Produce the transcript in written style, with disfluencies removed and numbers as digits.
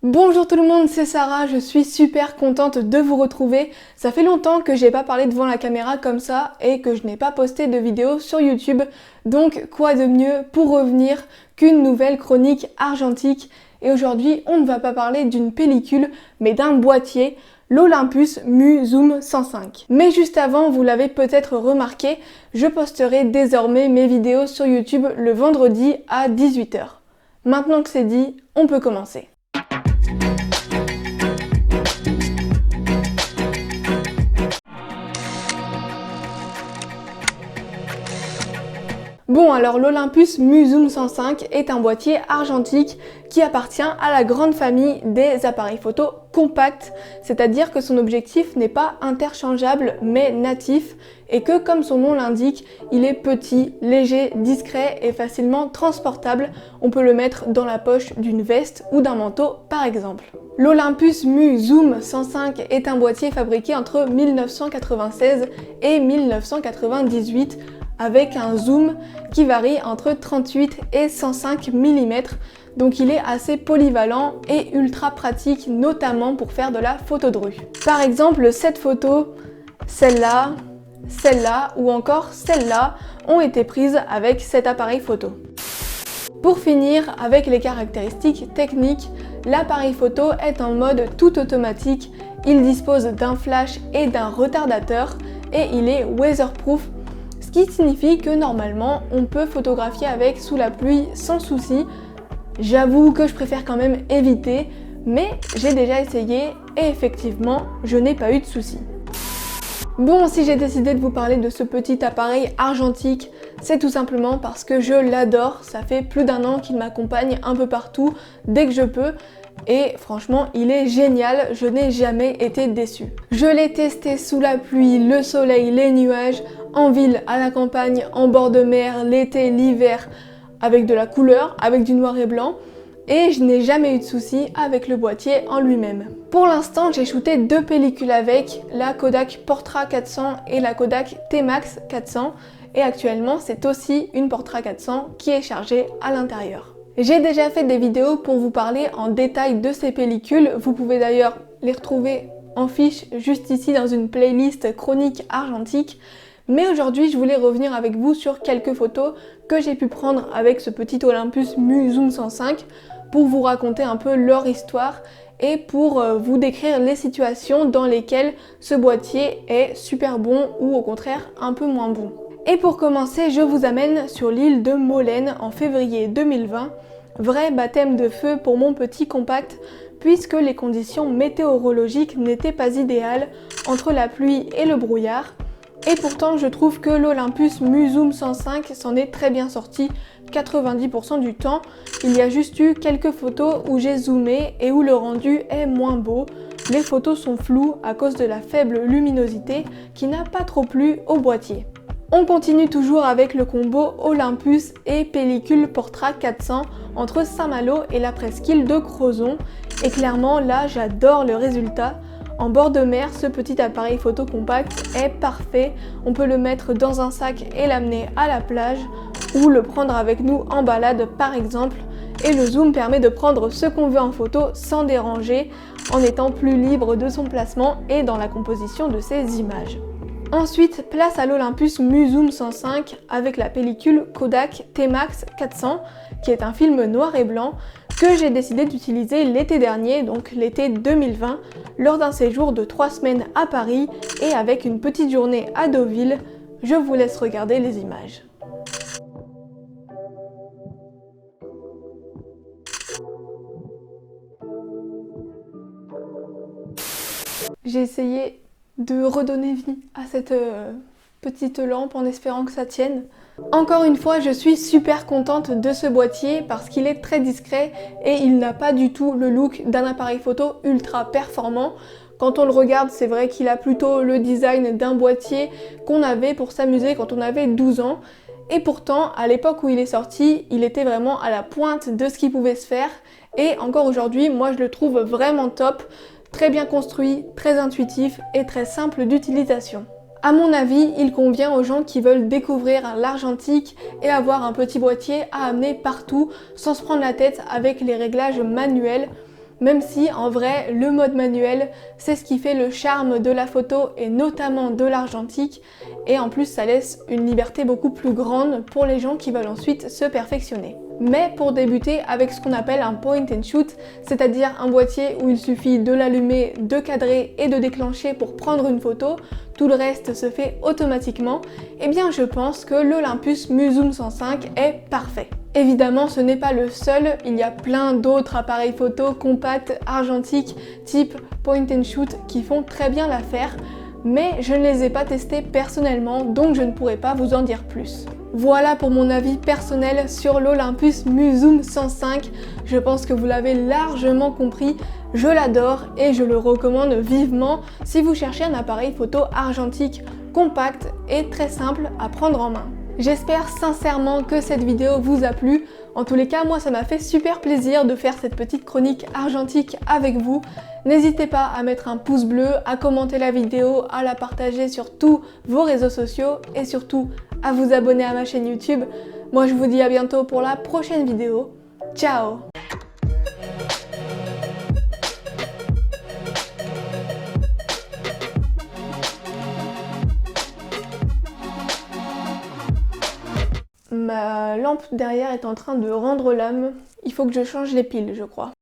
Bonjour tout le monde, c'est Sarah, je suis super contente de vous retrouver. Ça fait longtemps que j'ai pas parlé devant la caméra comme ça et que je n'ai pas posté de vidéo sur YouTube. Donc quoi de mieux pour revenir qu'une nouvelle chronique argentique. Et aujourd'hui, on ne va pas parler d'une pellicule, mais d'un boîtier, l'Olympus Mu Zoom 105. Mais juste avant, vous l'avez peut-être remarqué, je posterai désormais mes vidéos sur YouTube le vendredi à 18 h. Maintenant que c'est dit, on peut commencer. Bon, alors l'Olympus Mu Zoom 105 est un boîtier argentique qui appartient à la grande famille des appareils photo compacts, c'est-à-dire que son objectif n'est pas interchangeable mais natif et que, comme son nom l'indique, il est petit, léger, discret et facilement transportable. On peut le mettre dans la poche d'une veste ou d'un manteau par exemple. L'Olympus Mu Zoom 105 est un boîtier fabriqué entre 1996 et 1998 avec un zoom qui varie entre 38 et 105 mm, donc il est assez polyvalent et ultra pratique, notamment pour faire de la photo de rue. Par exemple, cette photo, celle-là ou encore celle-là ont été prises avec cet appareil photo. Pour finir, avec les caractéristiques techniques, l'appareil photo est en mode tout automatique, il dispose d'un flash et d'un retardateur et il est weatherproof, ce qui signifie que normalement on peut photographier avec sous la pluie sans souci. J'avoue que je préfère quand même éviter, mais j'ai déjà essayé et effectivement je n'ai pas eu de soucis. Bon, si j'ai décidé de vous parler de ce petit appareil argentique, c'est tout simplement parce que je l'adore. Ça fait plus d'1 an qu'il m'accompagne un peu partout dès que je peux. Et franchement, il est génial, je n'ai jamais été déçue. Je l'ai testé sous la pluie, le soleil, les nuages, en ville, à la campagne, en bord de mer, l'été, l'hiver, avec de la couleur, avec du noir et blanc. Et je n'ai jamais eu de soucis avec le boîtier en lui-même. Pour l'instant, j'ai shooté 2 pellicules avec, la Kodak Portra 400 et la Kodak T-Max 400. Et actuellement, c'est aussi une Portra 400 qui est chargée à l'intérieur. J'ai déjà fait des vidéos pour vous parler en détail de ces pellicules. Vous pouvez d'ailleurs les retrouver en fiche juste ici dans une playlist chronique argentique. Mais aujourd'hui, je voulais revenir avec vous sur quelques photos que j'ai pu prendre avec ce petit Olympus Mu Zoom 105 pour vous raconter un peu leur histoire et pour vous décrire les situations dans lesquelles ce boîtier est super bon ou au contraire un peu moins bon. Et pour commencer, je vous amène sur l'île de Molène en février 2020. Vrai baptême de feu pour mon petit compact puisque les conditions météorologiques n'étaient pas idéales entre la pluie et le brouillard. Et pourtant, je trouve que l'Olympus Mu Zoom 105 s'en est très bien sorti 90% du temps. Il y a juste eu quelques photos où j'ai zoomé et où le rendu est moins beau. Les photos sont floues à cause de la faible luminosité qui n'a pas trop plu au boîtier. On continue toujours avec le combo Olympus et pellicule Portra 400 entre Saint-Malo et la presqu'île de Crozon. Et clairement là, j'adore le résultat. En bord de mer, ce petit appareil photo compact est parfait. On peut le mettre dans un sac et l'amener à la plage ou le prendre avec nous en balade par exemple. Et le zoom permet de prendre ce qu'on veut en photo sans déranger, en étant plus libre de son placement et dans la composition de ses images. Ensuite, place à l'Olympus Mu Zoom 105 avec la pellicule Kodak T-Max 400 qui est un film noir et blanc que j'ai décidé d'utiliser l'été dernier, donc l'été 2020, lors d'un séjour de 3 semaines à Paris et avec une petite journée à Deauville. Je vous laisse regarder les images. J'ai essayé de redonner vie à cette petite lampe en espérant que ça tienne. Encore une fois, je suis super contente de ce boîtier parce qu'il est très discret et il n'a pas du tout le look d'un appareil photo ultra performant. Quand on le regarde, c'est vrai qu'il a plutôt le design d'un boîtier qu'on avait pour s'amuser quand on avait 12 ans. Et pourtant, à l'époque où il est sorti, il était vraiment à la pointe de ce qui pouvait se faire. Et encore aujourd'hui, moi je le trouve vraiment top. Très bien construit, très intuitif et très simple d'utilisation. À mon avis, il convient aux gens qui veulent découvrir l'argentique et avoir un petit boîtier à amener partout sans se prendre la tête avec les réglages manuels. Même si en vrai le mode manuel c'est ce qui fait le charme de la photo et notamment de l'argentique, et en plus ça laisse une liberté beaucoup plus grande pour les gens qui veulent ensuite se perfectionner. Mais pour débuter avec ce qu'on appelle un point and shoot, c'est-à-dire un boîtier où il suffit de l'allumer, de cadrer et de déclencher pour prendre une photo, tout le reste se fait automatiquement, eh bien je pense que l'Olympus Muzoom 105 est parfait. Évidemment, ce n'est pas le seul, il y a plein d'autres appareils photo compacts, argentiques, type point and shoot qui font très bien l'affaire, mais je ne les ai pas testés personnellement, donc je ne pourrais pas vous en dire plus. Voilà pour mon avis personnel sur l'Olympus Muzoom 105. Je pense que vous l'avez largement compris, je l'adore et je le recommande vivement si vous cherchez un appareil photo argentique compact et très simple à prendre en main. J'espère sincèrement que cette vidéo vous a plu. En tous les cas, moi ça m'a fait super plaisir de faire cette petite chronique argentique avec vous. N'hésitez pas à mettre un pouce bleu, à commenter la vidéo, à la partager sur tous vos réseaux sociaux et surtout à vous abonner à ma chaîne YouTube. Moi je vous dis à bientôt pour la prochaine vidéo. Ciao! Ma lampe derrière est en train de rendre l'âme. Il faut que je change les piles, je crois.